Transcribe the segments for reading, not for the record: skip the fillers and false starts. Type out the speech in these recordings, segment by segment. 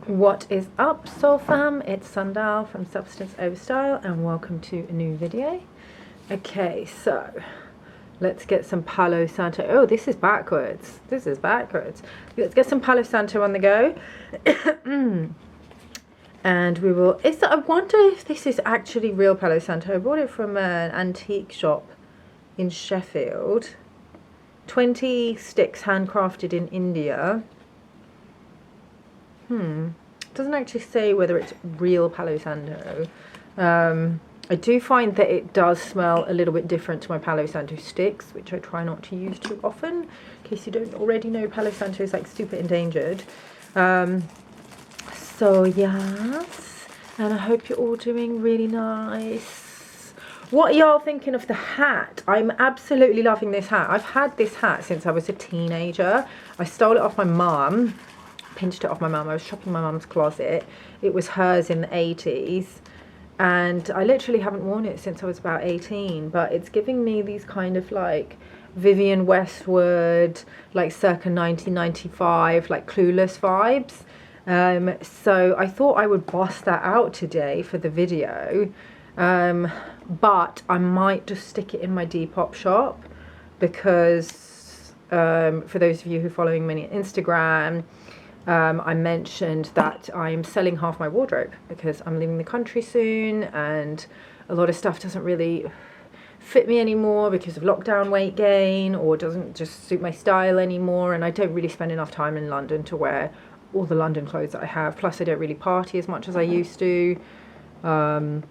What is up, Soul Fam? It's Sandal from Substance Over Style, and welcome to a new video. Okay, so let's get some Palo Santo. Oh, this is backwards. Let's get some Palo Santo on the go. And we will. I wonder if this is actually real Palo Santo. I bought it from an antique shop in Sheffield. 20 sticks handcrafted in India. Doesn't actually say whether it's real Palo Santo. I do find that it does smell a little bit different to my Palo Santo sticks, which I try not to use too often. In case you don't already know, Palo Santo is like super endangered. So yes, and I hope you're all doing really nice. What are y'all thinking of the hat? I'm absolutely loving this hat. I've had this hat since I was a teenager. I stole it off my mum. Pinched it off my mum. I was shopping my mum's closet. It was hers in the 80s, and I literally haven't worn it since I was about 18, but it's giving me these kind of like Vivienne Westwood, like circa 1995, like Clueless vibes. So I thought I would bust that out today for the video, but I might just stick it in my Depop shop because for those of you who are following me on Instagram, I mentioned that I'm selling half my wardrobe because I'm leaving the country soon and a lot of stuff doesn't really fit me anymore because of lockdown weight gain, or doesn't just suit my style anymore, and I don't really spend enough time in London to wear all the London clothes that I have. Plus I don't really party as much as I used to. Well,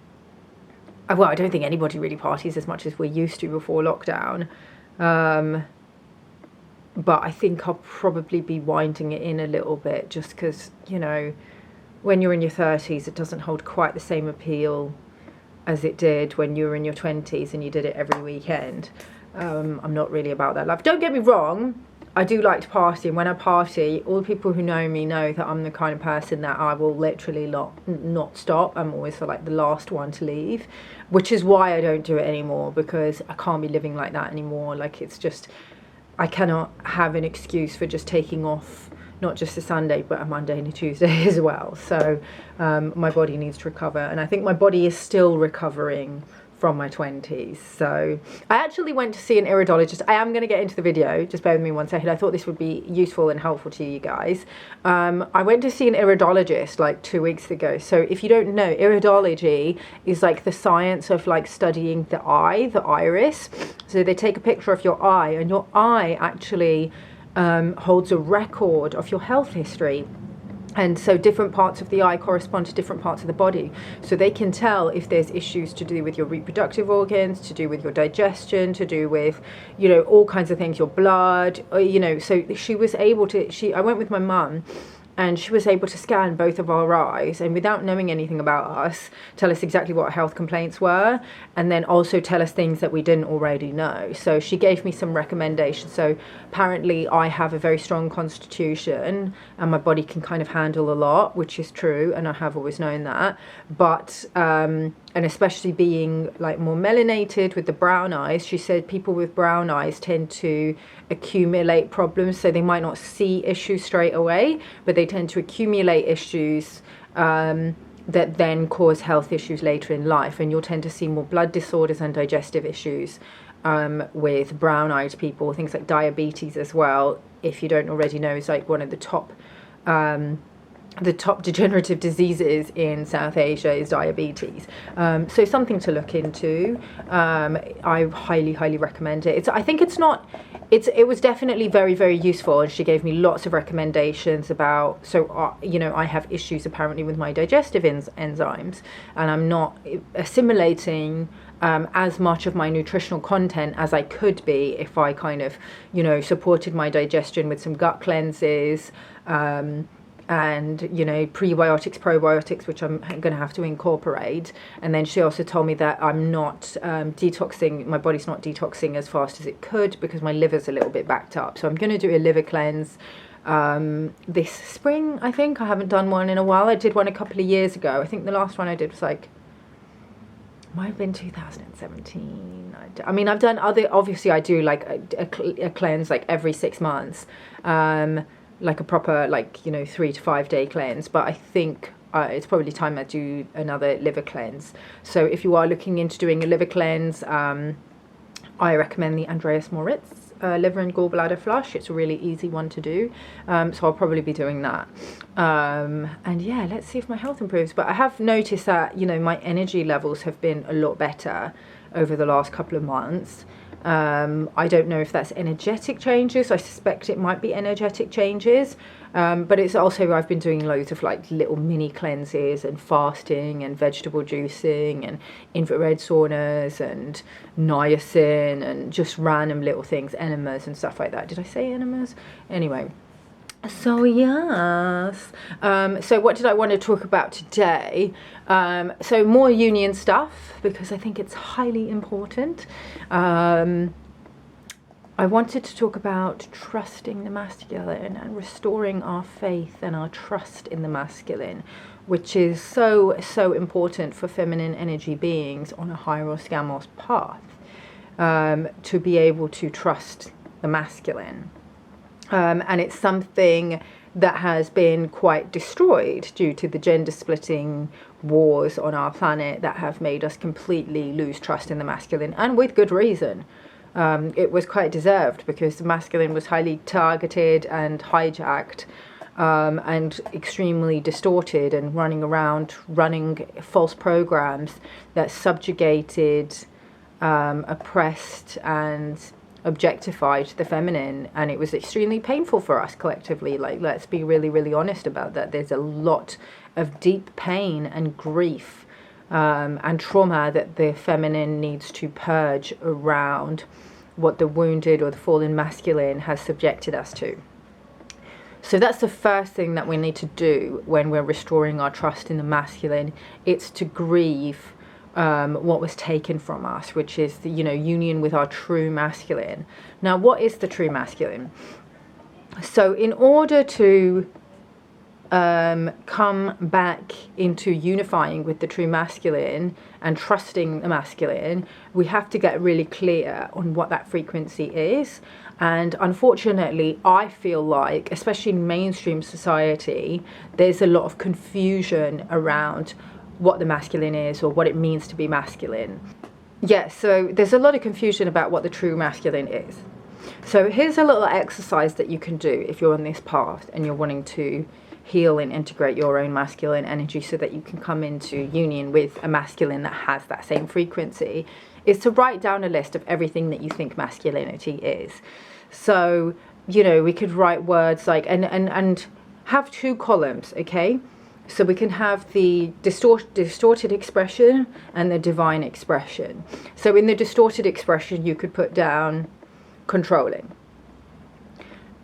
I don't think anybody really parties as much as we used to before lockdown. But I think I'll probably be winding it in a little bit just because, you know, when you're in your 30s, it doesn't hold quite the same appeal as it did when you were in your 20s and you did it every weekend. I'm not really about that life. Don't get me wrong, I do like to party, and when I party, all the people who know me know that I'm the kind of person that I will literally not stop. I'm always like the last one to leave, which is why I don't do it anymore, because I can't be living like that anymore. Like, it's just, I cannot have an excuse for just taking off not just a Sunday but a Monday and a Tuesday as well. So my body needs to recover, and I think my body is still recovering from my 20s. So I actually went to see an iridologist. I am going to get into the video, just bear with me 1 second. I thought this would be useful and helpful to you guys. I went to see an iridologist like 2 weeks ago. So if you don't know, iridology is like the science of like studying the eye, the iris. So they take a picture of your eye, and your eye actually holds a record of your health history. And so different parts of the eye correspond to different parts of the body. So they can tell if there's issues to do with your reproductive organs, to do with your digestion, to do with, you know, all kinds of things, your blood, you know. So she was able to, I went with my mum, and she was able to scan both of our eyes, and without knowing anything about us, tell us exactly what our health complaints were, and then also tell us things that we didn't already know. So she gave me some recommendations. So apparently I have a very strong constitution and my body can kind of handle a lot, which is true, and I have always known that. But and especially being like more melanated with the brown eyes, she said people with brown eyes tend to accumulate problems. So they might not see issues straight away, but they tend to accumulate issues that then cause health issues later in life. And you'll tend to see more blood disorders and digestive issues with brown-eyed people. Things like diabetes as well, if you don't already know, is like one of the top degenerative diseases in South Asia is diabetes. So something to look into. I highly recommend it. I think it was definitely very, very useful, and she gave me lots of recommendations about, so you know, I have issues apparently with my digestive enzymes, and I'm not assimilating as much of my nutritional content as I could be if I kind of, you know, supported my digestion with some gut cleanses, and, you know, prebiotics, probiotics, which I'm going to have to incorporate. And then she also told me that I'm not detoxing, my body's not detoxing as fast as it could because my liver's a little bit backed up. So I'm going to do a liver cleanse this spring, I think. I haven't done one in a while. I did one a couple of years ago. I think the last one I did was like, might have been 2017. I mean, I've done other, obviously I do like a cleanse like every 6 months. like a proper, like, you know, 3 to 5 day cleanse, but I think it's probably time I do another liver cleanse. So if you are looking into doing a liver cleanse, I recommend the Andreas Moritz liver and gallbladder flush. It's a really easy one to do, so I'll probably be doing that. And yeah, let's see if my health improves. But I have noticed that, you know, my energy levels have been a lot better over the last couple of months. I don't know if that's energetic changes. I suspect it might be energetic changes, but it's also, I've been doing loads of like little mini cleanses and fasting and vegetable juicing and infrared saunas and niacin and just random little things, enemas and stuff like that. Did I say enemas? Anyway. So yes, so what did I want to talk about today? So more union stuff, because I think it's highly important. I wanted to talk about trusting the masculine and restoring our faith and our trust in the masculine, which is so important for feminine energy beings on a Hieros Gamos path, to be able to trust the masculine. And it's something that has been quite destroyed due to the gender splitting wars on our planet that have made us completely lose trust in the masculine, and with good reason. It was quite deserved, because the masculine was highly targeted and hijacked, and extremely distorted and running false programs that subjugated, oppressed and objectified the feminine, and it was extremely painful for us collectively. Like, let's be really honest about that. There's a lot of deep pain and grief, and trauma that the feminine needs to purge around what the wounded or the fallen masculine has subjected us to. So that's the first thing that we need to do when we're restoring our trust in the masculine. It's to grieve what was taken from us, which is the, you know, union with our true masculine. Now, what is the true masculine? So in order to come back into unifying with the true masculine and trusting the masculine, we have to get really clear on what that frequency is. And unfortunately, I feel like, especially in mainstream society, there's a lot of confusion around what the masculine is or what it means to be masculine. Yeah, so there's a lot of confusion about what the true masculine is. So here's a little exercise that you can do if you're on this path and you're wanting to heal and integrate your own masculine energy so that you can come into union with a masculine that has that same frequency, is to write down a list of everything that you think masculinity is. So, you know, we could write words like, and have 2 columns, okay? So we can have the distorted expression and the divine expression. So in the distorted expression, you could put down controlling.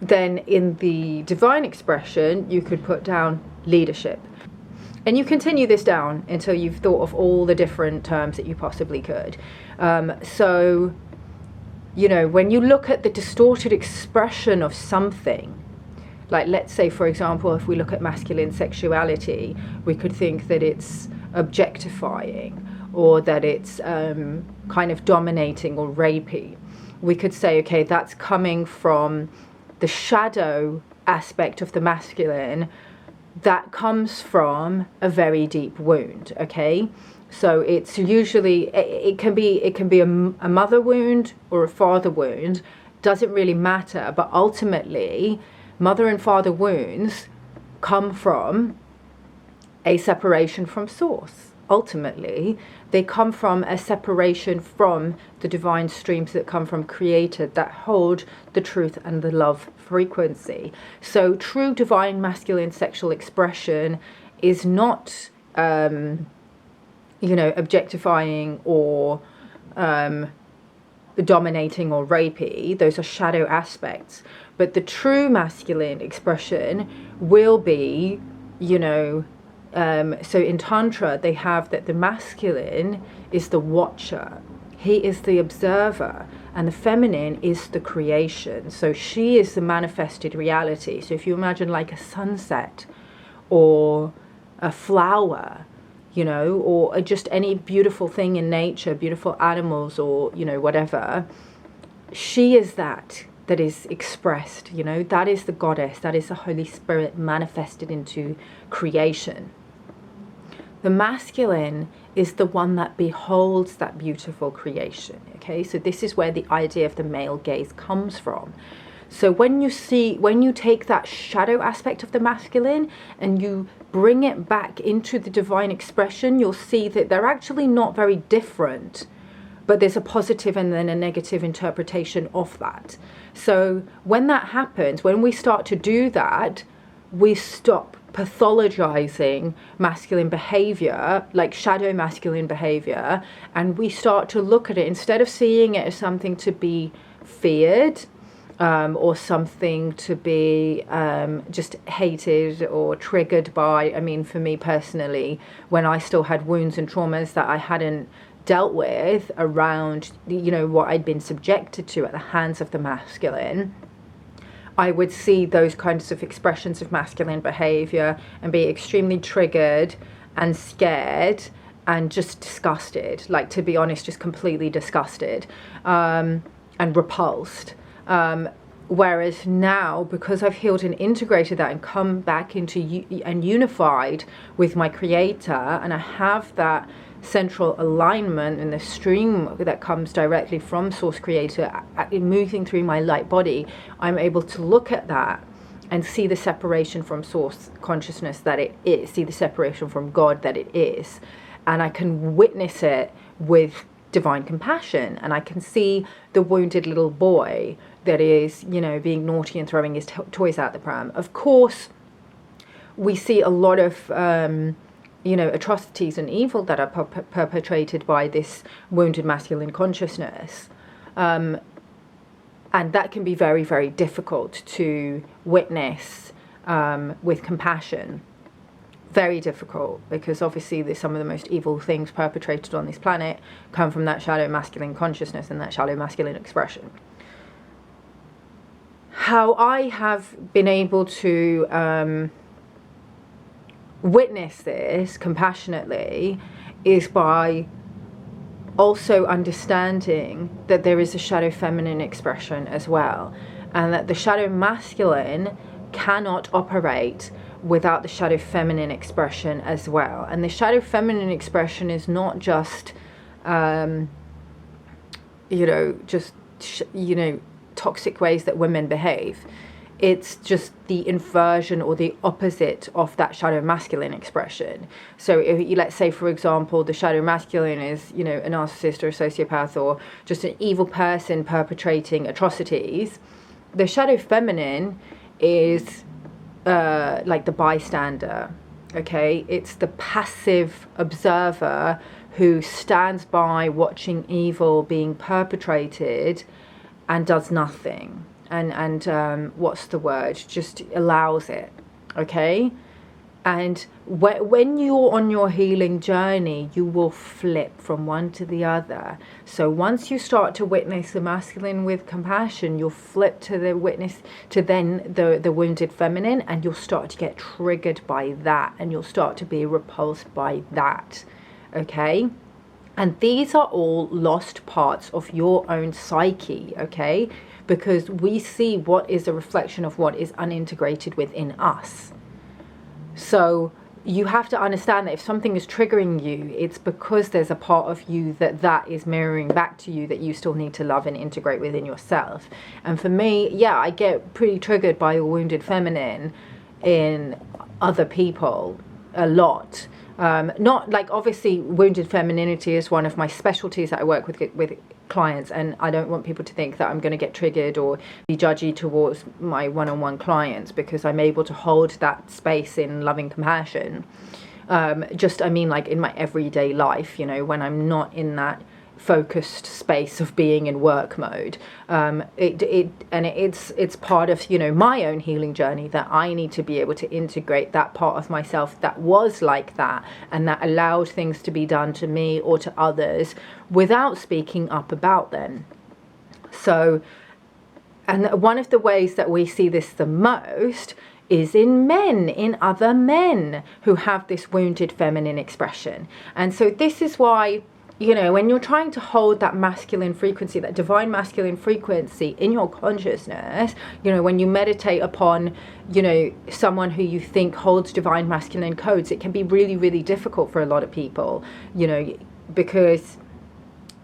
Then in the divine expression, you could put down leadership. And you continue this down until you've thought of all the different terms that you possibly could. So, you know, when you look at the distorted expression of something, like, let's say, for example, if we look at masculine sexuality, we could think that it's objectifying, or that it's kind of dominating or rapey. We could say, okay, that's coming from the shadow aspect of the masculine that comes from a very deep wound, okay? So it's usually, it can be a mother wound or a father wound, doesn't really matter, but ultimately, mother and father wounds come from a separation from source. Ultimately, they come from a separation from the divine streams that come from Creator, that hold the truth and the love frequency. So true divine masculine sexual expression is not, you know, objectifying or dominating or rapey. Those are shadow aspects. But the true masculine expression will be, you know, so in Tantra, they have that the masculine is the watcher. He is the observer, and the feminine is the creation. So she is the manifested reality. So if you imagine like a sunset or a flower, you know, or just any beautiful thing in nature, beautiful animals, or, you know, whatever, she is that. that is expressed, you know, that is the goddess, that is the Holy Spirit manifested into creation. The masculine is the one that beholds that beautiful creation, okay? So this is where the idea of the male gaze comes from. So when you take that shadow aspect of the masculine and you bring it back into the divine expression, you'll see that they're actually not very different, but there's a positive and then a negative interpretation of that. So when that happens, when we start to do that, we stop pathologizing masculine behavior, like shadow masculine behavior, and we start to look at it, instead of seeing it as something to be feared, or something to be just hated or triggered by. I mean, for me personally, when I still had wounds and traumas that I hadn't dealt with around, you know, what I'd been subjected to at the hands of the masculine, I would see those kinds of expressions of masculine behavior and be extremely triggered and scared and just disgusted, like, to be honest, just completely disgusted, and repulsed. Whereas now, because I've healed and integrated that and come back into and unified with my creator, and I have that central alignment and the stream that comes directly from source creator moving through my light body, I'm able to look at that and see the separation from source consciousness that it is, see the separation from God that it is, and I can witness it with divine compassion, and I can see the wounded little boy that is, you know, being naughty and throwing his toys out the pram. Of course, we see a lot of you know, atrocities and evil that are perpetrated by this wounded masculine consciousness, and that can be very, very difficult to witness with compassion. Very difficult, because obviously some of the most evil things perpetrated on this planet come from that shadow masculine consciousness and that shadow masculine expression. How I have been able to witness this compassionately is by also understanding that there is a shadow feminine expression as well, and that the shadow masculine cannot operate without the shadow feminine expression as well. And the shadow feminine expression is not just you know, just you know, toxic ways that women behave. It's just the inversion or the opposite of that shadow masculine expression. So if you, let's say, for example, the shadow masculine is, you know, a narcissist or a sociopath or just an evil person perpetrating atrocities, the shadow feminine is like the bystander, okay? It's the passive observer who stands by watching evil being perpetrated and does nothing. And what's the word? Just allows it, okay? And when you're on your healing journey, you will flip from one to the other. So once you start to witness the masculine with compassion, you'll flip to the witness to then the wounded feminine, and you'll start to get triggered by that, and you'll start to be repulsed by that, okay? And these are all lost parts of your own psyche, okay? Because we see what is a reflection of what is unintegrated within us. So you have to understand that if something is triggering you, it's because there's a part of you that is mirroring back to you that you still need to love and integrate within yourself. And for me, yeah, I get pretty triggered by a wounded feminine in other people a lot. Not like, obviously wounded femininity is one of my specialties that I work with clients, and I don't want people to think that I'm going to get triggered or be judgy towards my one-on-one clients, because I'm able to hold that space in loving compassion. Just, I mean, like in my everyday life, you know, when I'm not in that focused space of being in work mode, it's part of, you know, my own healing journey, that I need to be able to integrate that part of myself that was like that and that allowed things to be done to me or to others without speaking up about them. So, and one of the ways that we see this the most is in men, in other men who have this wounded feminine expression. And so this is why you know, when you're trying to hold that masculine frequency, that divine masculine frequency in your consciousness, you know, when you meditate upon, you know, someone who you think holds divine masculine codes, it can be really, really difficult for a lot of people, you know, because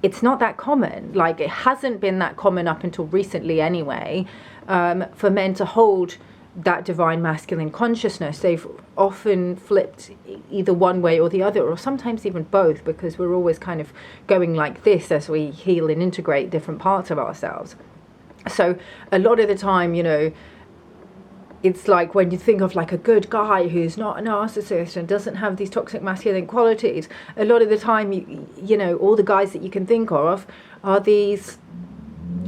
it's not that common. Like, it hasn't been that common up until recently anyway, for men to hold that divine masculine consciousness. They've often flipped either one way or the other, or sometimes even both, because we're always kind of going like this as we heal and integrate different parts of ourselves. So a lot of the time, you know, it's like when you think of like a good guy who's not a narcissist and doesn't have these toxic masculine qualities, a lot of the time, you know, all the guys that you can think of are these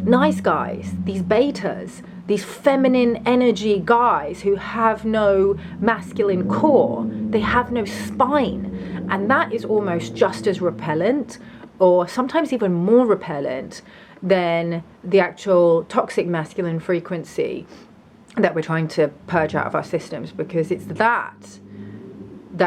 nice guys, these betas, these feminine energy guys who have no masculine core. They have no spine. And that is almost just as repellent, or sometimes even more repellent, than the actual toxic masculine frequency that we're trying to purge out of our systems, because it's that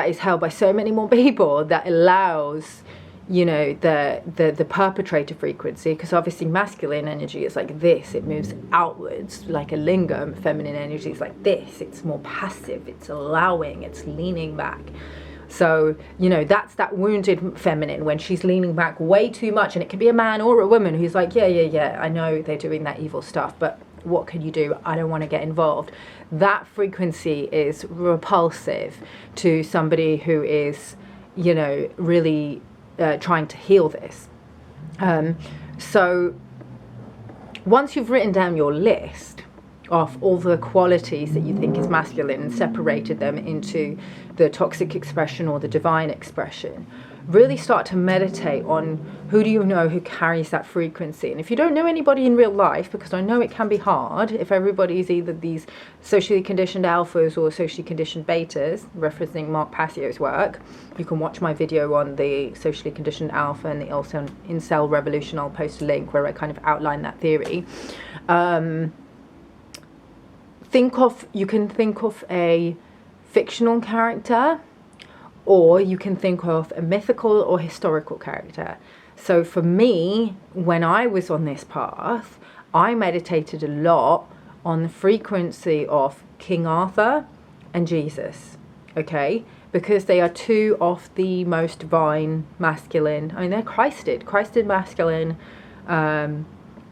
is held by so many more people that allows, you know, the perpetrator frequency. Because obviously masculine energy is like this, it moves outwards like a lingam. Feminine energy is like this, it's more passive, it's allowing, it's leaning back. So, you know, that's that wounded feminine when she's leaning back way too much. And it can be a man or a woman who's like, yeah, I know they're doing that evil stuff, but what can you do? I don't want to get involved. That frequency is repulsive to somebody who is, you know, really trying to heal this. So once you've written down your list of all the qualities that you think is masculine and separated them into the toxic expression or the divine expression, really start to meditate on who do you know who carries that frequency. And if you don't know anybody in real life, because I know it can be hard if everybody's either these socially conditioned alphas or socially conditioned betas, referencing Mark Passio's work. You can watch my video on the socially conditioned alpha and the incel revolution. I'll post a link where I kind of outline that theory. You can think of a fictional character, or you can think of a mythical or historical character. So for me, when I was on this path, I meditated a lot on the frequency of King Arthur and Jesus, okay? Because they are two of the most divine masculine, I mean, they're Christed masculine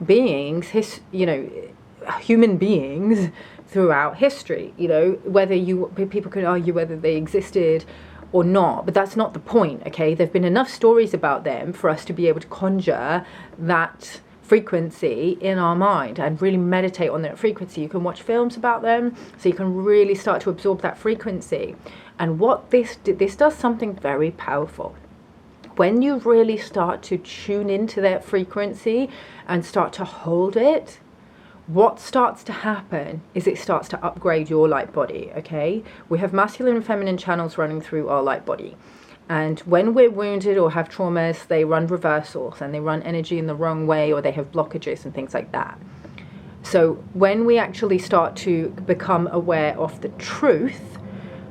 beings, human beings throughout history. You know, people could argue whether they existed or not, but that's not the point, okay? There've been enough stories about them for us to be able to conjure that frequency in our mind and really meditate on that frequency. You can watch films about them, so you can really start to absorb that frequency. And what this does something very powerful. When you really start to tune into that frequency and start to hold it, what starts to happen is it starts to upgrade your light body, okay? We have masculine and feminine channels running through our light body. And when we're wounded or have traumas, they run reversals and they run energy in the wrong way, or they have blockages and things like that. So when we actually start to become aware of the truth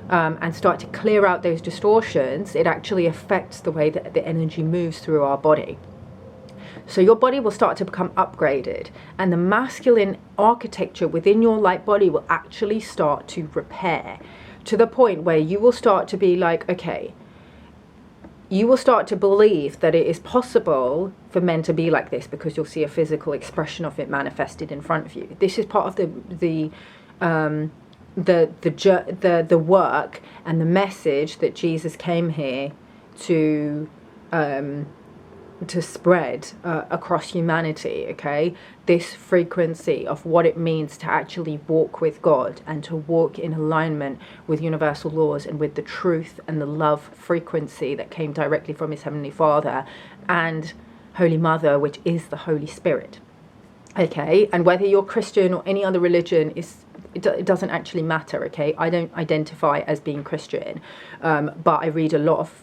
and start to clear out those distortions, it actually affects the way that the energy moves through our body. So your body will start to become upgraded, and the masculine architecture within your light body will actually start to repair, to the point where you will start to be like, okay, you will start to believe that it is possible for men to be like this, because you'll see a physical expression of it manifested in front of you. This is part of the work and the message that Jesus came here to spread across humanity, okay? This frequency of what it means to actually walk with God and to walk in alignment with universal laws and with the truth and the love frequency that came directly from his Heavenly Father and Holy Mother, which is the Holy Spirit, okay? And whether you're Christian or any other religion, it doesn't actually matter, okay? I don't identify as being Christian, but I read a lot of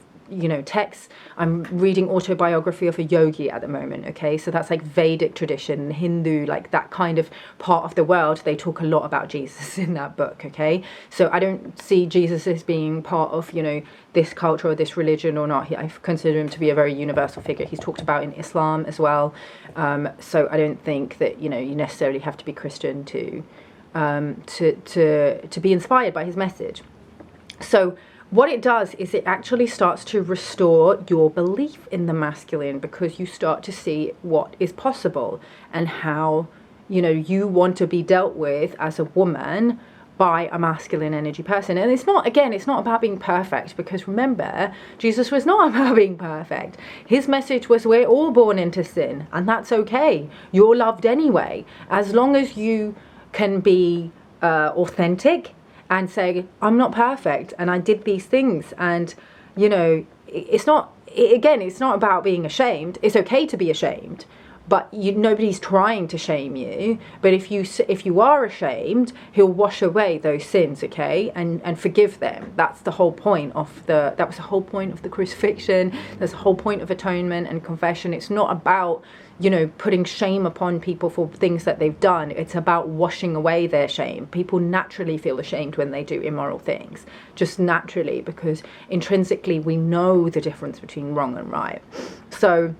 texts. I'm reading autobiography of a yogi at the moment, okay? So that's like Vedic tradition, Hindu, like that kind of part of the world. They talk a lot about Jesus in that book, okay? So I don't see Jesus as being part of, this culture or this religion or not. I consider him to be a very universal figure. He's talked about in Islam as well. So I don't think that, you necessarily have to be Christian to be inspired by his message. So what it does is it actually starts to restore your belief in the masculine, because you start to see what is possible and how, you want to be dealt with as a woman by a masculine energy person. And it's not about being perfect, because remember, Jesus was not about being perfect. His message was we're all born into sin, and that's okay. You're loved anyway, as long as you can be authentic and say, I'm not perfect and I did these things. And it's not about being ashamed. It's okay to be ashamed, but nobody's trying to shame you. But if you are ashamed, he'll wash away those sins, okay, and forgive them. That's the whole point of that was the whole point of the crucifixion. That's the whole point of atonement and confession. It's not about putting shame upon people for things that they've done. It's about washing away their shame. People naturally feel ashamed when they do immoral things, just naturally, because intrinsically we know the difference between wrong and right. So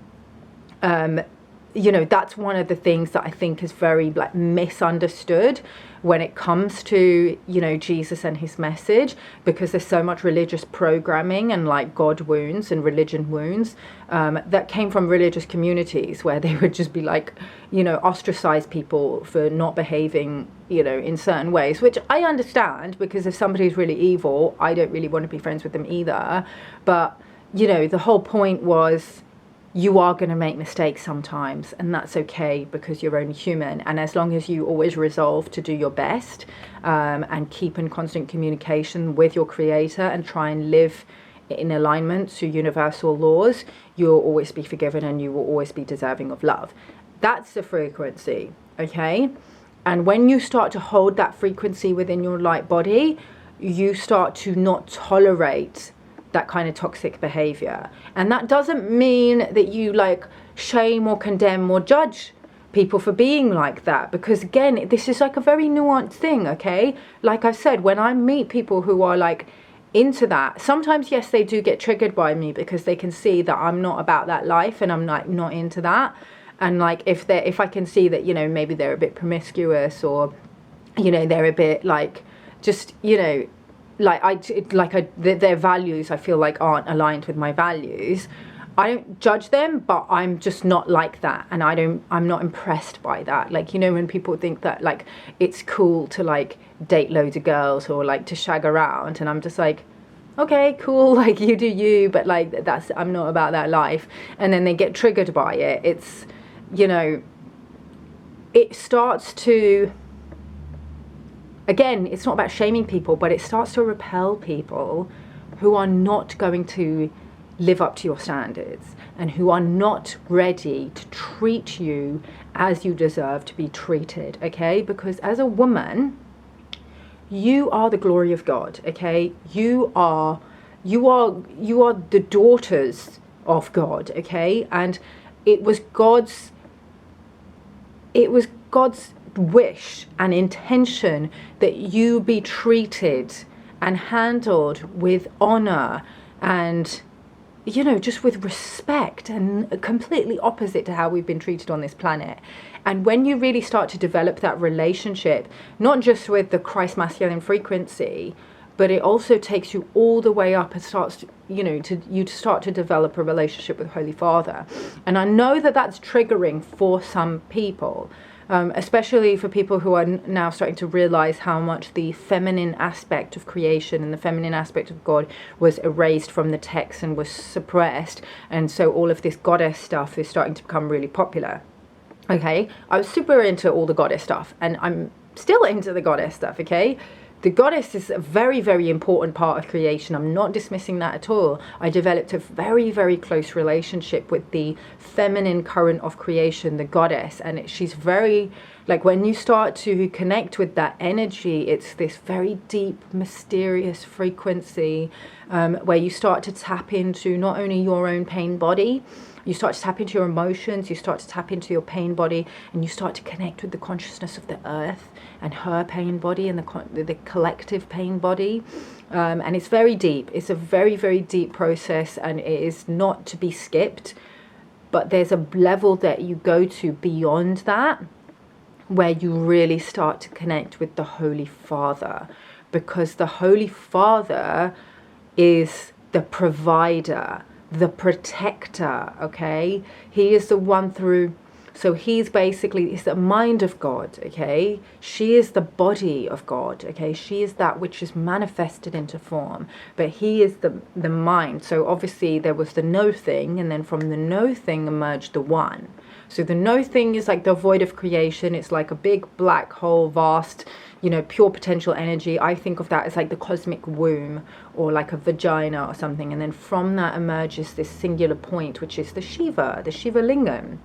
that's one of the things that I think is very misunderstood when it comes to, Jesus and his message, because there's so much religious programming and God wounds and religion wounds that came from religious communities, where they would just be ostracize people for not behaving, in certain ways, which I understand, because if somebody's really evil, I don't really want to be friends with them either. But, the whole point was, you are going to make mistakes sometimes, and that's okay, because you're only human. And as long as you always resolve to do your best and keep in constant communication with your creator and try and live in alignment to universal laws, you'll always be forgiven and you will always be deserving of love. That's the frequency, okay? And when you start to hold that frequency within your light body, you start to not tolerate that kind of toxic behavior. And that doesn't mean that you shame or condemn or judge people for being like that, because again, this is a very nuanced thing, okay? Like I said, when I meet people who are into that, sometimes yes, they do get triggered by me, because they can see that I'm not about that life and I'm not into that. And if I can see that maybe they're a bit promiscuous, or they're a bit their values I feel aren't aligned with my values, I don't judge them, but I'm just not like that, and I'm not impressed by that. When people think that it's cool to date loads of girls or to shag around, and I'm just okay, cool, you do you, but I'm not about that life. And then they get triggered by it. It's it starts to, again, it's not about shaming people, but it starts to repel people who are not going to live up to your standards and who are not ready to treat you as you deserve to be treated, okay? Because as a woman, you are the glory of God, okay? You are the daughters of God, okay? And it was God's wish and intention that you be treated and handled with honor and just with respect, and completely opposite to how we've been treated on this planet. And when you really start to develop that relationship, not just with the Christ masculine frequency, but it also takes you all the way up and starts to, to start to develop a relationship with Holy Father. And I know that that's triggering for some people, especially for people who are now starting to realize how much the feminine aspect of creation and the feminine aspect of God was erased from the text and was suppressed. And so all of this goddess stuff is starting to become really popular. Okay, I was super into all the goddess stuff, and I'm still into the goddess stuff, okay? The goddess is a very, very important part of creation. I'm not dismissing that at all. I developed a very, very close relationship with the feminine current of creation, the goddess. And she's very, like, when you start to connect with that energy, it's this very deep, mysterious frequency where you start to tap into not only your own pain body, you start to tap into your emotions, you start to tap into your pain body, and you start to connect with the consciousness of the earth and her pain body and the collective pain body. And it's very deep. It's a very, very deep process, and it is not to be skipped. But there's a level that you go to beyond that, where you really start to connect with the Holy Father, because the Holy Father is the provider, the protector, okay? He is the one through, so he's the mind of God, okay? She is the body of God, okay? She is that which is manifested into form, but he is the mind. So obviously there was the no thing, and then from the no thing emerged the one. So the no thing is like the void of creation. It's like a big black hole, vast, you know, pure potential energy. I think of that as like the cosmic womb, or like a vagina or something. And then from that emerges this singular point, which is the Shiva Lingam.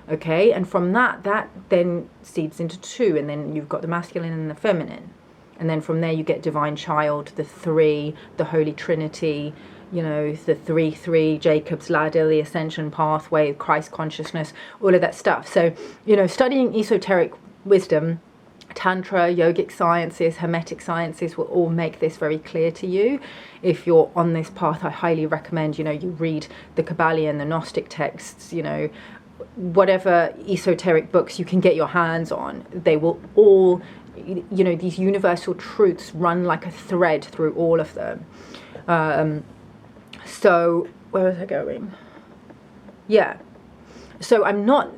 Okay, and from that then seeds into two, and then you've got the masculine and the feminine. And then from there you get divine child, the three, the Holy Trinity, you know, the 3-3, Jacob's ladder, the ascension pathway, Christ consciousness, all of that stuff. So, you know, studying esoteric wisdom, Tantra, yogic sciences, Hermetic sciences will all make this very clear to you. If you're on this path, I highly recommend, you know, you read the Kabbalion, the Gnostic texts, you know, whatever esoteric books you can get your hands on. They will all, you know, these universal truths run like a thread through all of them. So where was I going? Yeah. So I'm not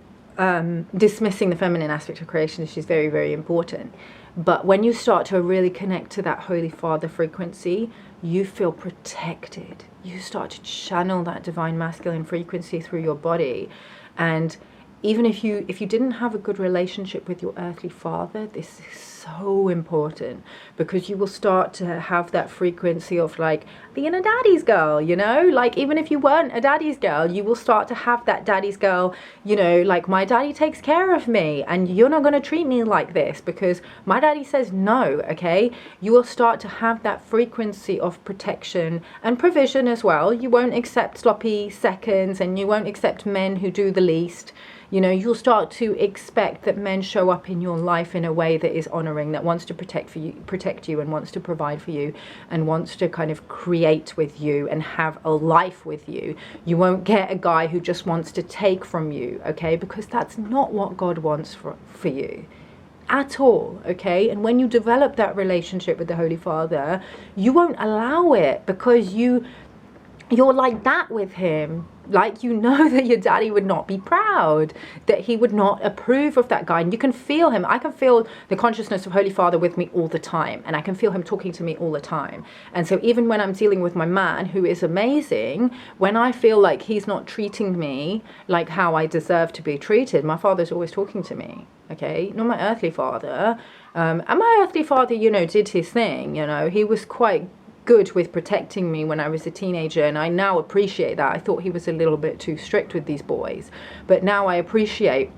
dismissing the feminine aspect of creation. She's very, very important. But when you start to really connect to that Holy Father frequency, you feel protected. You start to channel that divine masculine frequency through your body. And even if you didn't have a good relationship with your earthly father, this is so important, because you will start to have that frequency of like being a daddy's girl, you know, like even if you weren't a daddy's girl, you will start to have that daddy's girl, you know, like my daddy takes care of me and you're not going to treat me like this because my daddy says no, okay? You will start to have that frequency of protection and provision as well. You won't accept sloppy seconds, and you won't accept men who do the least. You know, you'll start to expect that men show up in your life in a way that is honoring, that wants to protect you and wants to provide for you and wants to kind of create with you and have a life with you. You won't get a guy who just wants to take from you, okay? Because that's not what God wants for you at all, okay? And when you develop that relationship with the Holy Father, you won't allow it, because you're like that with him. Like, you know that your daddy would not be proud, that he would not approve of that guy. And you can feel him. I can feel the consciousness of Holy Father with me all the time. And I can feel him talking to me all the time. And so even when I'm dealing with my man, who is amazing, when I feel like he's not treating me like how I deserve to be treated, my father's always talking to me, okay? Not my earthly father. And my earthly father, you know, did his thing, you know. He was quite good with protecting me when I was a teenager, and I now appreciate that. I thought he was a little bit too strict with these boys, but now I appreciate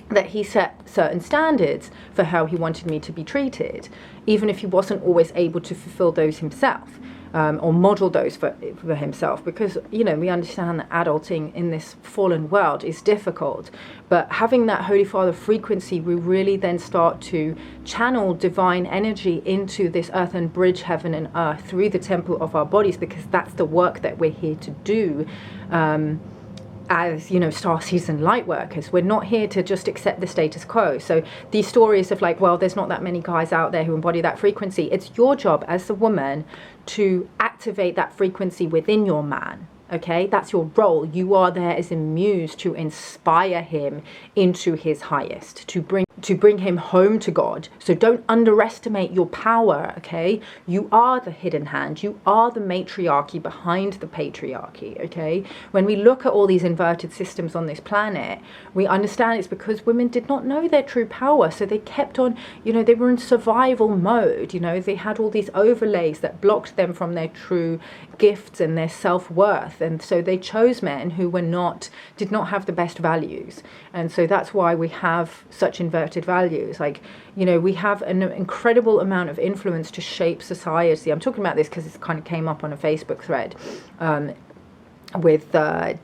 that he set certain standards for how he wanted me to be treated, even if he wasn't always able to fulfill those himself, or model those for himself, because, you know, we understand that adulting in this fallen world is difficult. But having that Holy Father frequency, we really then start to channel divine energy into this earth and bridge heaven and earth through the temple of our bodies, because that's the work that we're here to do. As, you know, star season light workers, we're not here to just accept the status quo. So these stories of like, well, there's not that many guys out there who embody that frequency. It's your job as a woman to activate that frequency within your man. Okay, that's your role. You are there as a muse to inspire him into his highest, to bring to bring him home to God. So don't underestimate your power, okay? You are the hidden hand. You are the matriarchy behind the patriarchy, okay? When we look at all these inverted systems on this planet, we understand it's because women did not know their true power. So they kept on, you know, they were in survival mode, you know, they had all these overlays that blocked them from their true gifts and their self-worth. And so they chose men who did not have the best values. And so that's why we have such inverted values. Like, you know, we have an incredible amount of influence to shape society. I'm talking about this because it kind of came up on a Facebook thread with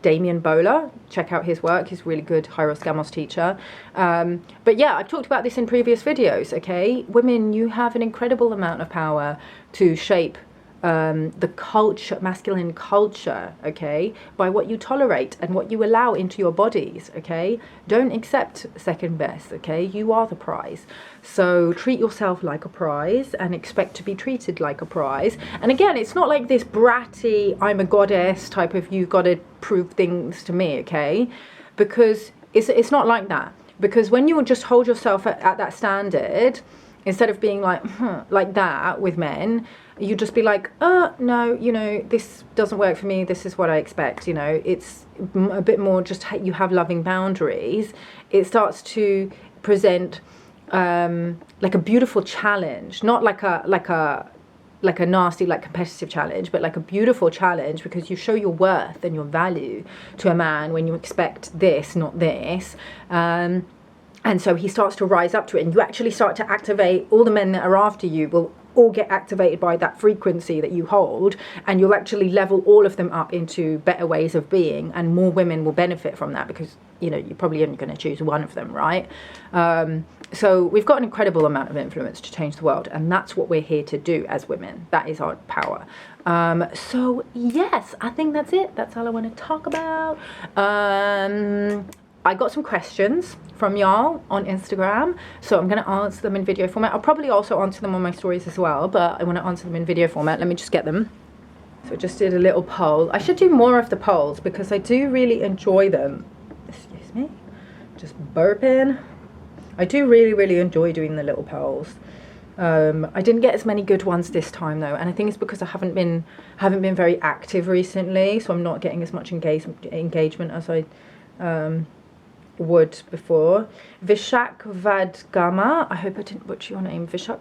Damien Bowler. Check out his work. He's a really good Hyros Gamos teacher. But yeah, I've talked about this in previous videos, okay? Women, you have an incredible amount of power to shape the culture, masculine culture, okay, by what you tolerate and what you allow into your bodies, okay? Don't accept second best, okay? You are the prize. So treat yourself like a prize and expect to be treated like a prize. And again, it's not like this bratty, I'm a goddess type of, you've got to prove things to me, okay? Because it's not like that. Because when you just hold yourself at that standard, instead of being like that with men, you just be like, oh, no, you know, this doesn't work for me. This is what I expect. You know, it's a bit more just you have loving boundaries. It starts to present like a beautiful challenge, not like a nasty, like competitive challenge, but like a beautiful challenge, because you show your worth and your value to a man when you expect this, not this. And so he starts to rise up to it, and you actually start to activate all the men that are after you will all get activated by that frequency that you hold, and you'll actually level all of them up into better ways of being, and more women will benefit from that, because, you know, you're probably only going to choose one of them, right? So we've got an incredible amount of influence to change the world, and that's what we're here to do as women. That is our power. So yes, I think that's it. That's all I want to talk about. I got some questions from y'all on Instagram, so I'm going to answer them in video format. I'll probably also answer them on my stories as well, but I want to answer them in video format. Let me just get them. So I just did a little poll. I should do more of the polls because I do really enjoy them. Excuse me, just burping. I do really enjoy doing the little polls. I didn't get as many good ones this time though, and I think it's because I haven't been very active recently, so I'm not getting as much engagement as I would before. Vishak Vadgama, I hope I didn't butcher your name. Vishak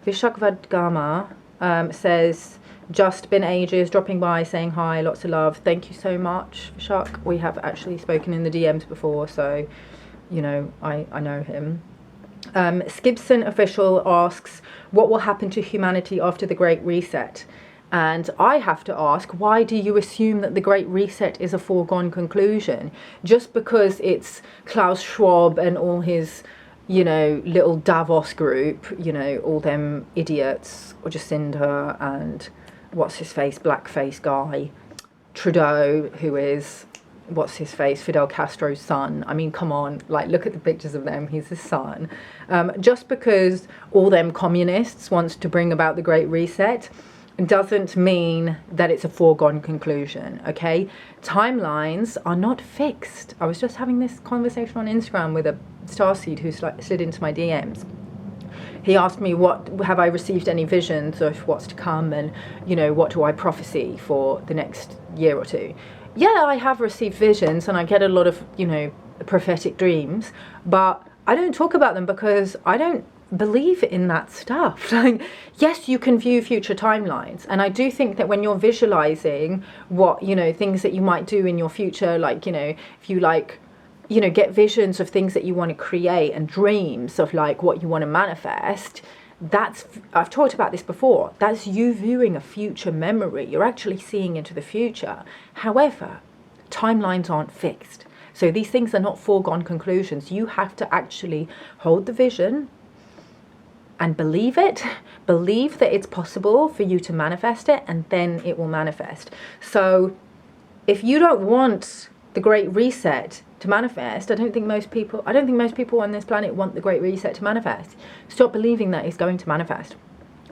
Vadgama says, just been ages, dropping by, saying hi, lots of love. Thank you so much, Vishak. We have actually spoken in the DMs before, so you know, I know him. Skibson Official asks, what will happen to humanity after the Great Reset? And I have to ask, why do you assume that the Great Reset is a foregone conclusion? Just because it's Klaus Schwab and all his, you know, little Davos group, you know, all them idiots, or Jacinda and what's his face, blackface guy, Trudeau, who is, what's his face, Fidel Castro's son. I mean, come on, like, look at the pictures of them, he's his son. Just because all them communists wants to bring about the Great Reset doesn't mean that it's a foregone conclusion, okay? Timelines are not fixed. I was just having this conversation on Instagram with a starseed who slid into my DMs. He asked me, have I received any visions of what's to come, and, you know, what do I prophesy for the next year or two? Yeah, I have received visions, and I get a lot of, you know, prophetic dreams, but I don't talk about them because I don't believe in that stuff. Like, yes, you can view future timelines, and I do think that when you're visualizing what, you know, things that you might do in your future, like, you know, if you like, you know, get visions of things that you want to create and dreams of like what you want to manifest, that's, I've talked about this before, that's you viewing a future memory. You're actually seeing into the future. However, timelines aren't fixed, so these things are not foregone conclusions. You have to actually hold the vision and believe it, believe that it's possible for you to manifest it, and then it will manifest. So if you don't want the Great Reset to manifest, I don't think most people on this planet want the Great Reset to manifest. Stop believing that it's going to manifest,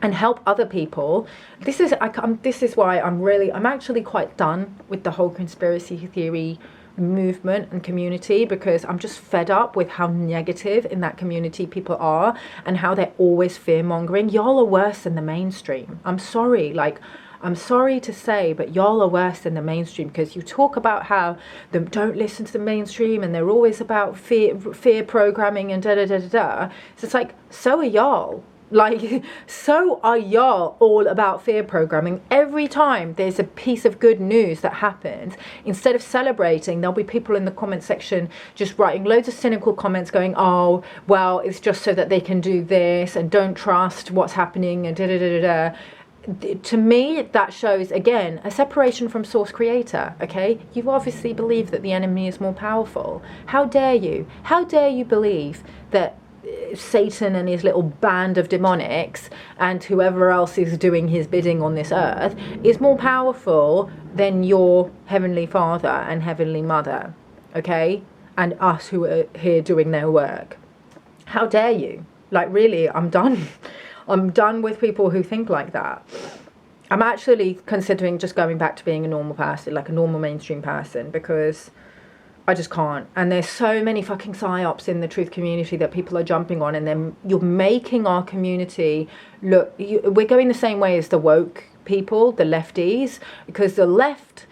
and help other people. This is why I'm actually quite done with the whole conspiracy theory movement and community, because I'm just fed up with how negative in that community people are and how they're always fear-mongering. Y'all are worse than the mainstream. I'm sorry, like, I'm sorry to say, but y'all are worse than the mainstream, because you talk about how they don't listen to the mainstream and they're always about fear programming and da-da-da-da-da. So it's like, so are y'all. Like, so are y'all all about fear programming. Every time there's a piece of good news that happens, instead of celebrating, there'll be people in the comment section just writing loads of cynical comments going, oh, well, it's just so that they can do this and don't trust what's happening and da-da-da-da-da. To me, that shows, again, a separation from source creator, okay? You obviously believe that the enemy is more powerful. How dare you? How dare you believe that Satan and his little band of demonics and whoever else is doing his bidding on this earth is more powerful than your heavenly father and heavenly mother, okay? And us who are here doing their work. How dare you? Like, really, I'm done. I'm done with people who think like that. I'm actually considering just going back to being a normal person, like a normal mainstream person, because I just can't. And there's so many fucking psyops in the truth community that people are jumping on, and then you're making our community look, we're going the same way as the woke people, the lefties, because the left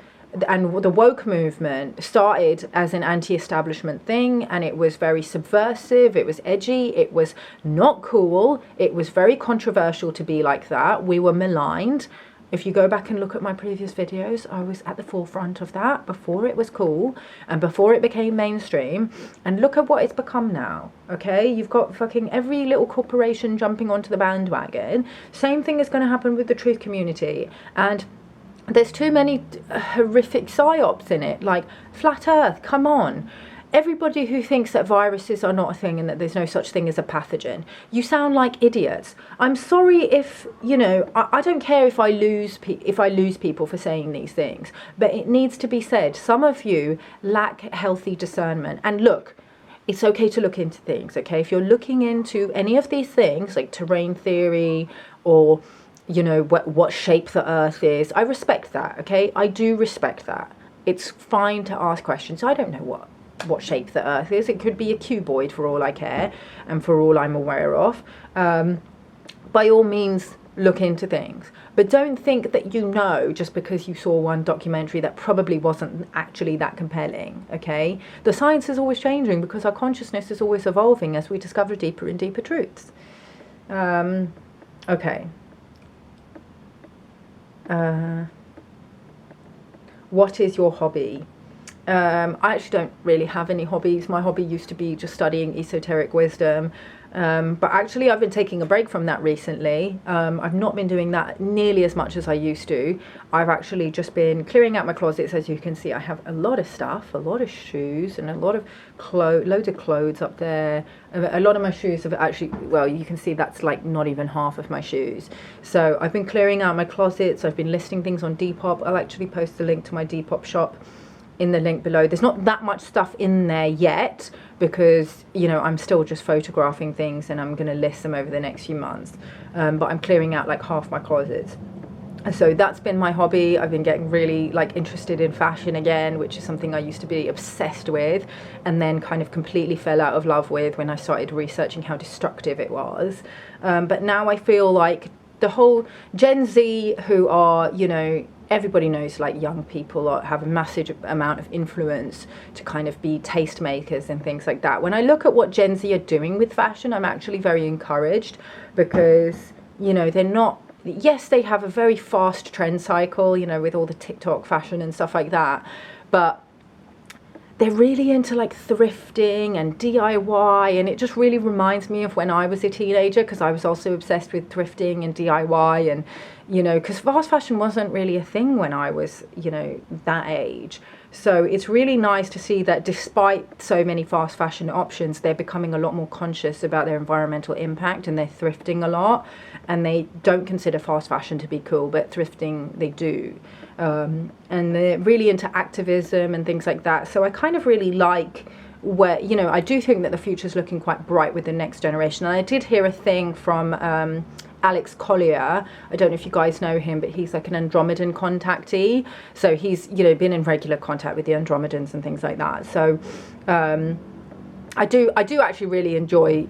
and the woke movement started as an anti-establishment thing, and it was very subversive, it was edgy, it was not cool, it was very controversial to be like that. We were maligned. If you go back and look at my previous videos, I was at the forefront of that before it was cool and before it became mainstream. And look at what it's become now, okay? You've got fucking every little corporation jumping onto the bandwagon. Same thing is going to happen with the truth community. And there's too many horrific psyops in it, like flat earth, come on. Everybody who thinks that viruses are not a thing and that there's no such thing as a pathogen, you sound like idiots. I'm sorry if, you know, I don't care if I lose people for saying these things, but it needs to be said. Some of you lack healthy discernment. And look, it's okay to look into things, okay? If you're looking into any of these things, like terrain theory or, you know, what shape the earth is, I respect that, okay? I do respect that. It's fine to ask questions. I don't know what shape the earth is. It could be a cuboid for all I care and for all I'm aware of. By all means, look into things. But don't think that you know just because you saw one documentary that probably wasn't actually that compelling, okay? The science is always changing because our consciousness is always evolving as we discover deeper and deeper truths. Okay. What is your hobby? I actually don't really have any hobbies. My hobby used to be just studying esoteric wisdom, but actually I've been taking a break from that recently. I've not been doing that nearly as much as I used to. I've actually just been clearing out my closets. As you can see, I have a lot of stuff, a lot of shoes and a lot of loads of clothes up there. A lot of my shoes have actually, well, you can see that's like not even half of my shoes. So I've been clearing out my closets. I've been listing things on Depop. I'll actually post a link to my Depop shop in the link below. There's not that much stuff in there yet because, you know, I'm still just photographing things and I'm going to list them over the next few months. But I'm clearing out like half my closets. So that's been my hobby. I've been getting really like interested in fashion again, which is something I used to be obsessed with and then kind of completely fell out of love with when I started researching how destructive it was. But now I feel like the whole Gen Z, who are, you know, everybody knows like young people have a massive amount of influence to kind of be tastemakers and things like that. When I look at what Gen Z are doing with fashion, I'm actually very encouraged because, you know, they're not, yes, they have a very fast trend cycle, you know, with all the TikTok fashion and stuff like that, but they're really into like thrifting and DIY, and it just really reminds me of when I was a teenager, because I was also obsessed with thrifting and DIY, and, you know, because fast fashion wasn't really a thing when I was, you know, that age. So it's really nice to see that despite so many fast fashion options, they're becoming a lot more conscious about their environmental impact, and they're thrifting a lot, and they don't consider fast fashion to be cool, but thrifting they do. And they're really into activism and things like that. So I kind of really like where, you know, I do think that the future is looking quite bright with the next generation. And I did hear a thing from Alex Collier. I don't know if you guys know him, but he's like an Andromedan contactee. So he's, you know, been in regular contact with the Andromedans and things like that. So I do actually really enjoy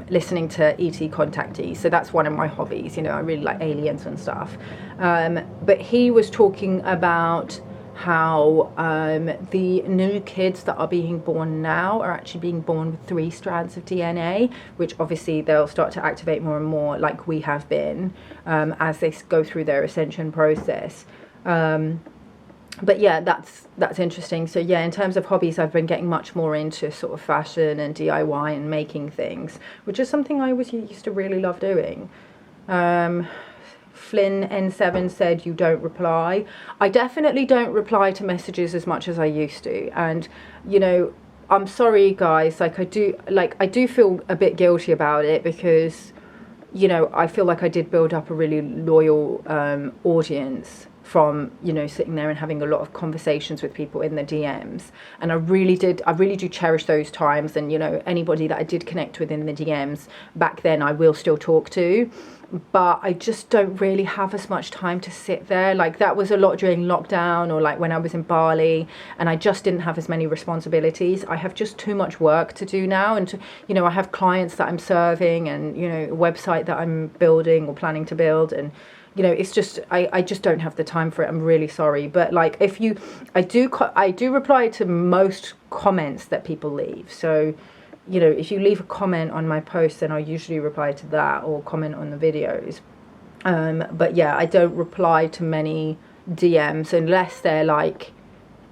listening to ET contactees. So that's one of my hobbies. You know, I really like aliens and stuff. But he was talking about how the new kids that are being born now are actually being born with 3 strands of DNA, which obviously they'll start to activate more and more, like we have been, as they go through their ascension process. But yeah, that's interesting. So yeah, in terms of hobbies, I've been getting much more into sort of fashion and DIY and making things, which is something I used to really love doing. Flynn N7 said you don't reply. I definitely don't reply to messages as much as I used to, and you know, I'm sorry guys, like I do feel a bit guilty about it, because you know, I feel like I did build up a really loyal audience from, you know, sitting there and having a lot of conversations with people in the DMs, and I really do cherish those times. And you know, anybody that I did connect with in the DMs back then, I will still talk to, but I just don't really have as much time to sit there. Like that was a lot during lockdown, or like when I was in Bali, and I just didn't have as many responsibilities. I have just too much work to do now, and you know, I have clients that I'm serving, and you know, a website that I'm building or planning to build, and you know, it's just I just don't have the time for it. I'm really sorry. But like, if you, I do reply to most comments that people leave. So you know, if you leave a comment on my post, then I'll usually reply to that, or comment on the videos. But yeah, I don't reply to many DMs unless they're like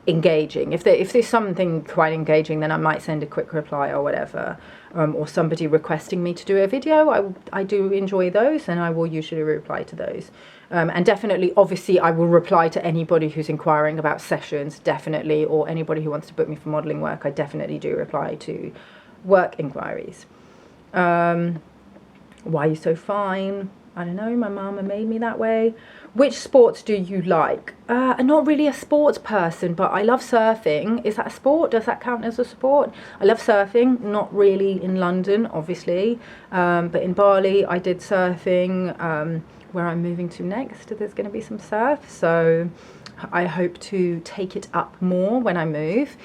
engaging. If there's something quite engaging, then I might send a quick reply or whatever, or somebody requesting me to do a video. I do enjoy those, and I will usually reply to those. And definitely, obviously, I will reply to anybody who's inquiring about sessions, definitely, or anybody who wants to book me for modelling work. I definitely do reply to work inquiries. Why are you so fine? I don't know, my mama made me that way. Which sports do you like? I'm not really a sports person, but I love surfing. Is that a sport? Does that count as a sport? I love surfing, not really in London, obviously, but in Bali I did surfing. Where I'm moving to next, there's going to be some surf, so I hope to take it up more when I move.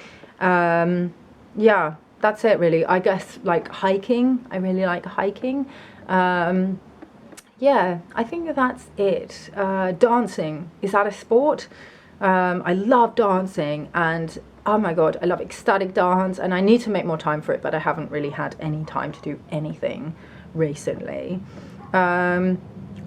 Yeah, that's it really. I guess like hiking, I really like hiking. Yeah, I think that's it. Dancing, is that a sport? I love dancing, and oh my god, I love ecstatic dance, and I need to make more time for it, but I haven't really had any time to do anything recently.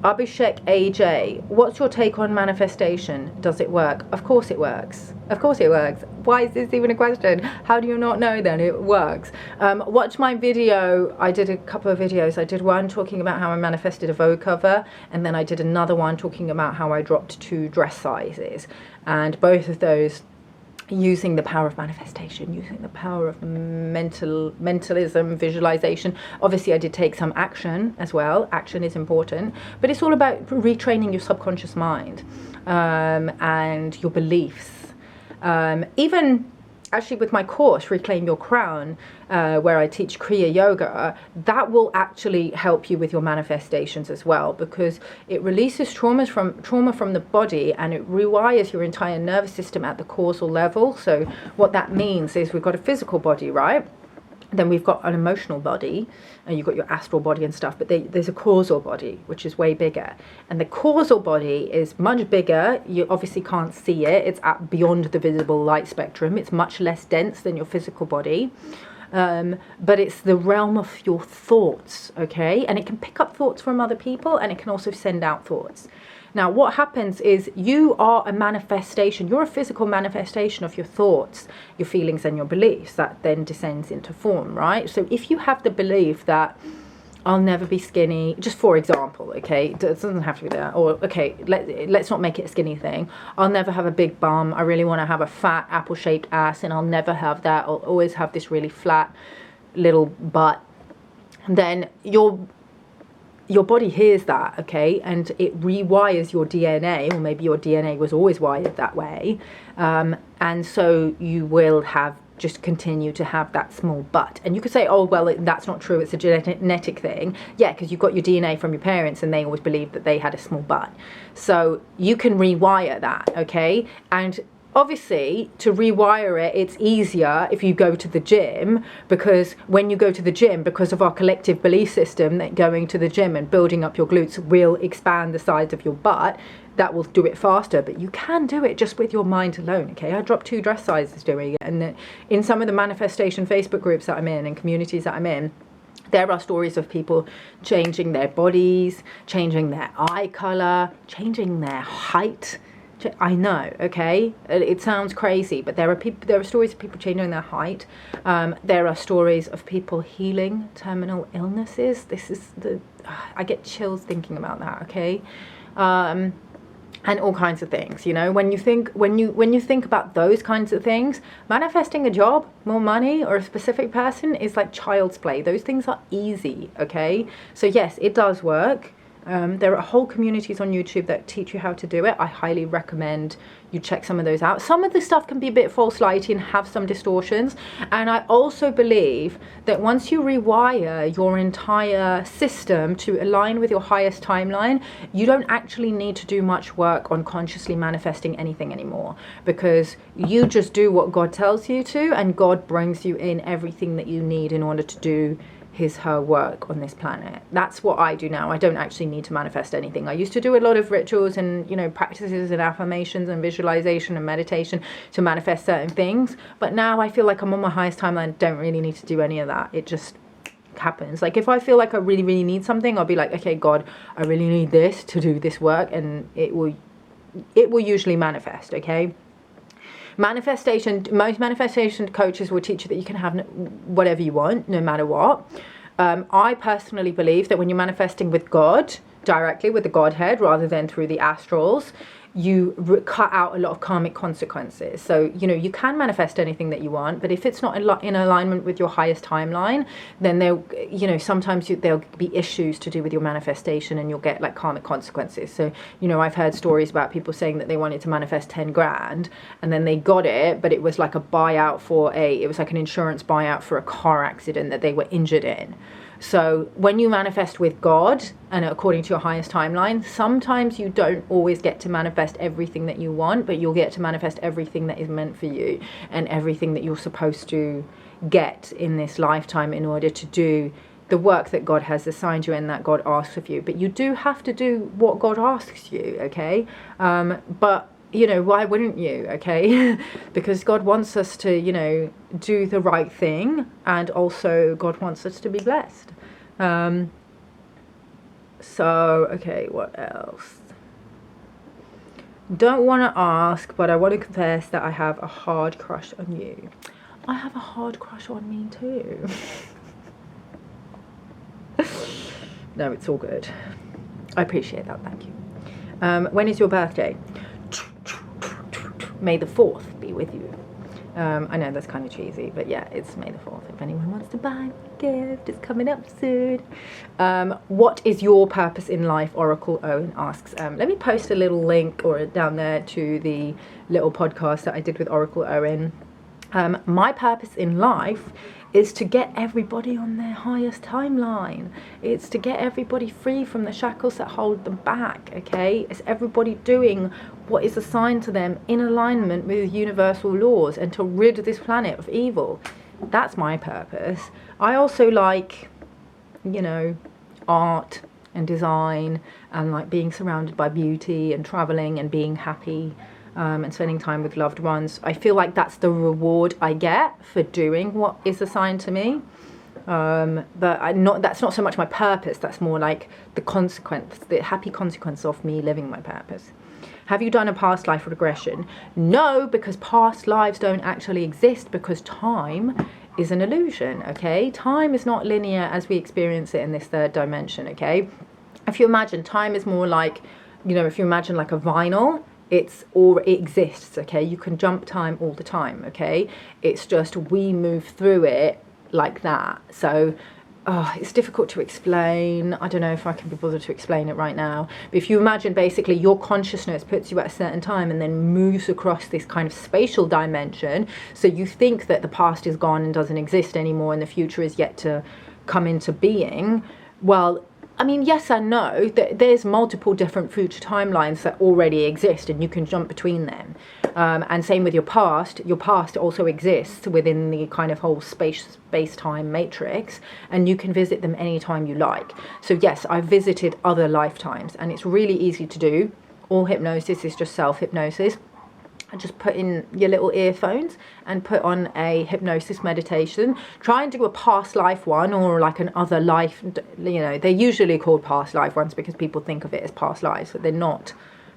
Abhishek AJ, what's your take on manifestation? Does it work? Of course it works. Of course it works. Why is this even a question? How do you not know then? It works. Watch my video. I did a couple of videos. I did one talking about how I manifested a Vogue cover, and then I did another one talking about how I dropped 2 dress sizes. And both of those, using the power of manifestation, using the power of mentalism, visualization. Obviously I did take some action as well. Action is important, but it's all about retraining your subconscious mind, and your beliefs. Even actually with my course Reclaim Your Crown, where I teach Kriya Yoga, that will actually help you with your manifestations as well, because it releases trauma from the body, and it rewires your entire nervous system at the causal level. So what that means is we've got a physical body, right? Then we've got an emotional body, and you've got your astral body and stuff, but there's a causal body, which is way bigger. And the causal body is much bigger. You obviously can't see it. It's at beyond the visible light spectrum. It's much less dense than your physical body. But it's the realm of your thoughts, okay? And it can pick up thoughts from other people, and it can also send out thoughts. Now, what happens is you are a manifestation. You're a physical manifestation of your thoughts, your feelings, and your beliefs that then descends into form, right? So if you have the belief that I'll never be skinny, just for example, okay, it doesn't have to be that, or okay, let's not make it a skinny thing. I'll never have a big bum. I really want to have a fat apple-shaped ass, and I'll never have that. I'll always have this really flat little butt. And then your body hears that, okay, and it rewires your DNA, or maybe your DNA was always wired that way, and so you will have just continue to have that small butt. And you could say, oh, well, that's not true, it's a genetic thing. Yeah, because you've got your DNA from your parents and they always believed that they had a small butt. So you can rewire that, okay? And obviously, to rewire it, it's easier if you go to the gym, because when you go to the gym, because of our collective belief system that going to the gym and building up your glutes will expand the size of your butt, that will do it faster. But you can do it just with your mind alone, okay? I dropped 2 dress sizes doing it, and in some of the manifestation Facebook groups that I'm in and communities that I'm in, there are stories of people changing their bodies, changing their eye color, changing their height. I know, okay, it sounds crazy, but there are stories of people changing their height. There are stories of people healing terminal illnesses. I get chills thinking about that, okay, and all kinds of things. You know, when you think about those kinds of things, manifesting a job, more money, or a specific person is like child's play. Those things are easy, okay. So yes, it does work. There are whole communities on YouTube that teach you how to do it. I highly recommend you check some of those out. Some of the stuff can be a bit false lighty and have some distortions. And I also believe that once you rewire your entire system to align with your highest timeline, you don't actually need to do much work on consciously manifesting anything anymore, because you just do what God tells you to, and God brings you in everything that you need in order to do her work on this planet. That's what I do now. I don't actually need to manifest anything. I used to do a lot of rituals and, you know, practices and affirmations and visualization and meditation to manifest certain things, but now I feel like I'm on my highest timeline. Don't really need to do any of that. It just happens. Like if I feel like I really need something, I'll be like, okay, God, I really need this to do this work, and it will usually manifest, okay? Most manifestation coaches will teach you that you can have whatever you want, no matter what. I personally believe that when you're manifesting with God, directly with the Godhead, rather than through the astrals, you cut out a lot of karmic consequences. So, you know, you can manifest anything that you want, but if it's not in alignment with your highest timeline, then sometimes there'll be issues to do with your manifestation, and you'll get like karmic consequences. So, you know, I've heard stories about people saying that they wanted to manifest 10 grand and then they got it, but it was like it was like an insurance buyout for a car accident that they were injured in. So when you manifest with God and according to your highest timeline, sometimes you don't always get to manifest everything that you want, but you'll get to manifest everything that is meant for you and everything that you're supposed to get in this lifetime in order to do the work that God has assigned you and that God asks of you. But you do have to do what God asks you, okay? But you know, why wouldn't you, okay? Because God wants us to, you know, do the right thing, and also God wants us to be blessed. So, okay, what else? Don't want to ask, but I want to confess that I have a hard crush on you. I have a hard crush on me too. No, it's all good. I appreciate that, thank you. When is your birthday? May the 4th be with you. I know that's kind of cheesy, but yeah, it's May the 4th. If anyone wants to buy me a gift, it's coming up soon. What is your purpose in life? Oracle Owen asks. Let me post a little link down there to the little podcast that I did with Oracle Owen. My purpose in life is to get everybody on their highest timeline. It's to get everybody free from the shackles that hold them back, okay? It's everybody doing what is assigned to them in alignment with universal laws, and to rid this planet of evil. That's my purpose. I also like, you know, art and design, and like being surrounded by beauty and traveling and being happy. And spending time with loved ones. I feel like that's the reward I get for doing what is assigned to me. But that's not so much my purpose. That's more like the consequence, the happy consequence of me living my purpose. Have you done a past life regression? No, because past lives don't actually exist, because time is an illusion, okay? Time is not linear as we experience it in this third dimension, okay? If you imagine, time is more like, you know, if you imagine like a vinyl, it exists, okay? You can jump time all the time, okay? It's just we move through it like that. So it's difficult to explain. I don't know if I can be bothered to explain it right now. But if you imagine basically your consciousness puts you at a certain time and then moves across this kind of spatial dimension. So you think that the past is gone and doesn't exist anymore and the future is yet to come into being. Well, I mean, yes and no. There's multiple different future timelines that already exist and you can jump between them. And same with your past. Your past also exists within the kind of whole space-time matrix, and you can visit them anytime you like. So yes, I've visited other lifetimes, and it's really easy to do. All hypnosis is just self-hypnosis. And just put in your little earphones and put on a hypnosis meditation. Try and do a past life one or like an other life. You know, they're usually called past life ones because people think of it as past lives, but they're not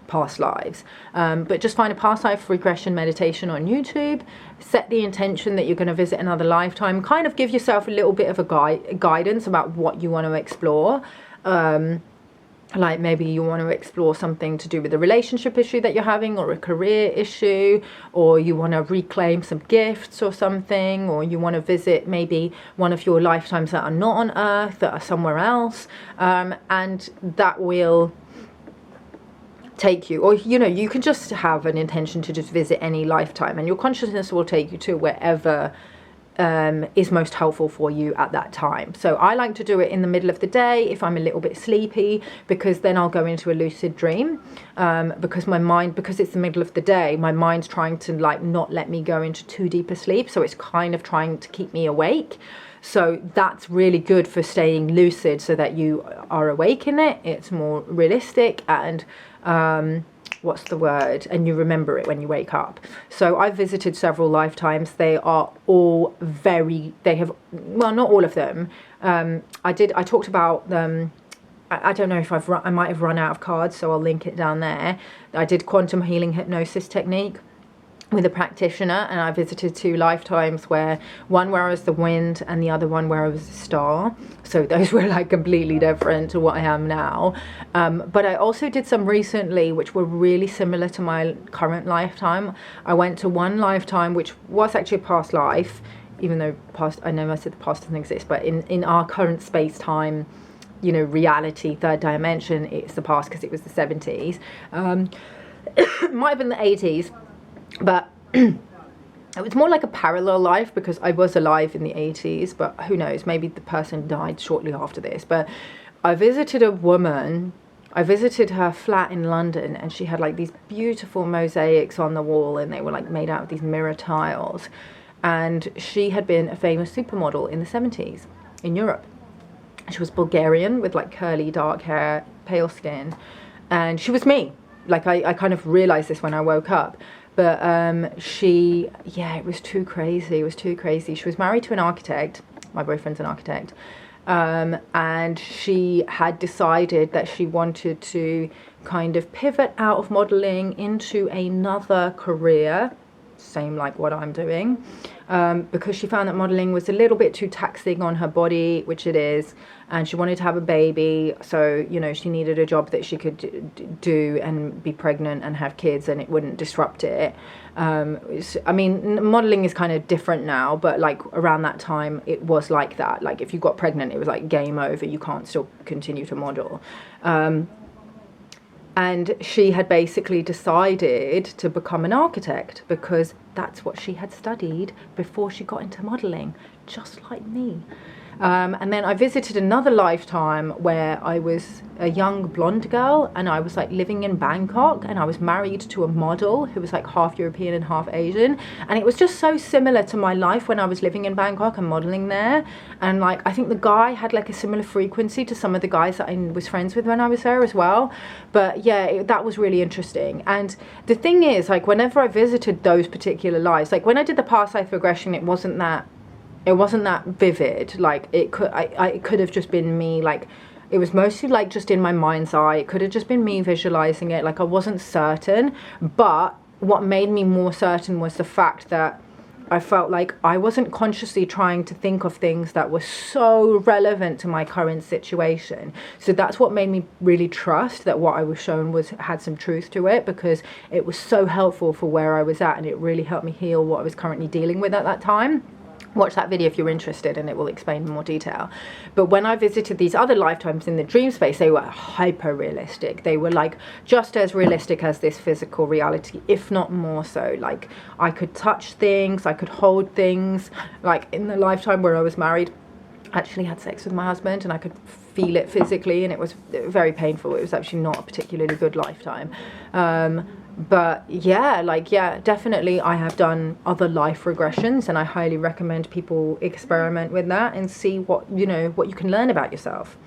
past lives. But just find a past life regression meditation on YouTube. Set the intention that you're going to visit another lifetime. Kind of give yourself a little bit of a guidance about what you want to explore. Like maybe you want to explore something to do with a relationship issue that you're having, or a career issue, or you want to reclaim some gifts or something, or you want to visit maybe one of your lifetimes that are not on Earth, that are somewhere else, and that will take you, or you know, you can just have an intention to just visit any lifetime, and your consciousness will take you to wherever is most helpful for you at that time. So I like to do it in the middle of the day if I'm a little bit sleepy, because then I'll go into a lucid dream, because my mind, because it's the middle of the day, my mind's trying to like not let me go into too deep a sleep, so it's kind of trying to keep me awake. So that's really good for staying lucid, so that you are awake in it. It's more realistic and what's the word, and you remember it when you wake up. So I've visited several lifetimes. They are all they have, well, not all of them. I talked about them. I don't know if I might have run out of cards, so I'll link it down there. I did quantum healing hypnosis technique with a practitioner, and I visited 2 lifetimes, one where I was the wind and the other one where I was a star. So those were like completely different to what I am now. But I also did some recently which were really similar to my current lifetime. I went to one lifetime which was actually a past life, even though I know I said the past doesn't exist, but in our current space-time, you know, reality, third dimension, it's the past because it was the 70s. It might have been the 80s. But it was more like a parallel life, because I was alive in the 80s, but who knows, maybe the person died shortly after this. But I visited a woman, I visited her flat in London, and she had like these beautiful mosaics on the wall, and they were like made out of these mirror tiles. And she had been a famous supermodel in the 70s in Europe. She was Bulgarian with like curly dark hair, pale skin, and she was me. Like I kind of realized this when I woke up. But it was too crazy. It was too crazy. She was married to an architect. My boyfriend's an architect. And she had decided that she wanted to kind of pivot out of modeling into another career, same like what I'm doing, because she found that modeling was a little bit too taxing on her body, which it is, and she wanted to have a baby. So, you know, she needed a job that she could do and be pregnant and have kids, and it wouldn't disrupt it. I mean, modeling is kind of different now, but like around that time it was like that. Like if you got pregnant, it was like game over, you can't still continue to model. And she had basically decided to become an architect, because that's what she had studied before she got into modeling, just like me. And then I visited another lifetime where I was a young blonde girl, and I was like living in Bangkok, and I was married to a model who was like half European and half Asian, and it was just so similar to my life when I was living in Bangkok and modeling there. And like I think the guy had like a similar frequency to some of the guys that I was friends with when I was there as well. But yeah, that was really interesting. And the thing is, like whenever I visited those particular lives, like when I did the past life regression, it wasn't that vivid. Like it could have just been me, like it was mostly like just in my mind's eye. It could have just been me visualizing it. Like I wasn't certain, but what made me more certain was the fact that I felt like I wasn't consciously trying to think of things that were so relevant to my current situation. So that's what made me really trust that what I was shown had some truth to it, because it was so helpful for where I was at, and it really helped me heal what I was currently dealing with at that time. watch that video if you're interested, and it will explain in more detail. But when I visited these other lifetimes in the dream space, they were hyper realistic. They were like just as realistic as this physical reality, if not more so. Like I could touch things, I could hold things. Like in the lifetime where I was married, I actually had sex with my husband and I could feel it physically, and it was very painful. It was actually not a particularly good lifetime. But yeah, like, yeah, definitely I have done other life regressions, and I highly recommend people experiment with that and see what, you know, what you can learn about yourself.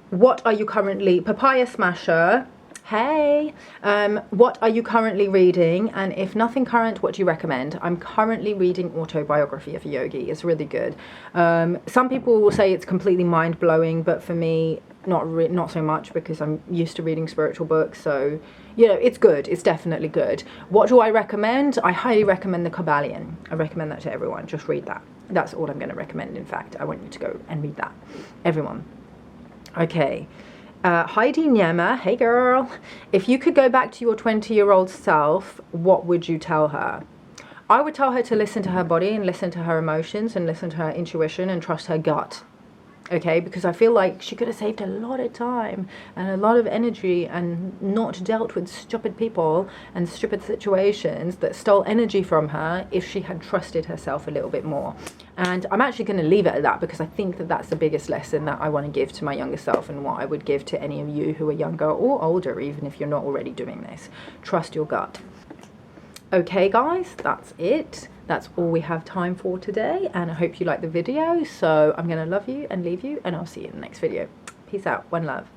What are you currently, Papaya Smasher, hey, what are you currently reading? And if nothing current, what do you recommend? I'm currently reading Autobiography of a Yogi. It's really good. Some people will say it's completely mind-blowing, but for me, not so much, because I'm used to reading spiritual books. So, you know, it's good. It's definitely good. What do I recommend? I highly recommend the Kabbalion. I recommend that to everyone. Just read that. That's all I'm going to recommend. In fact, I want you to go and read that, everyone. Okay. Heidi Nyema, hey girl. If you could go back to your 20-year-old self, what would you tell her? I would tell her to listen to her body and listen to her emotions and listen to her intuition and trust her gut. Okay, because I feel like she could have saved a lot of time and a lot of energy and not dealt with stupid people and stupid situations that stole energy from her if she had trusted herself a little bit more. And I'm actually going to leave it at that, because I think that that's the biggest lesson that I want to give to my younger self, and what I would give to any of you who are younger or older, even if you're not already doing this. Trust your gut. Okay guys, that's it. That's all we have time for today, and I hope you like the video. So I'm going to love you and leave you, and I'll see you in the next video. Peace out. One love.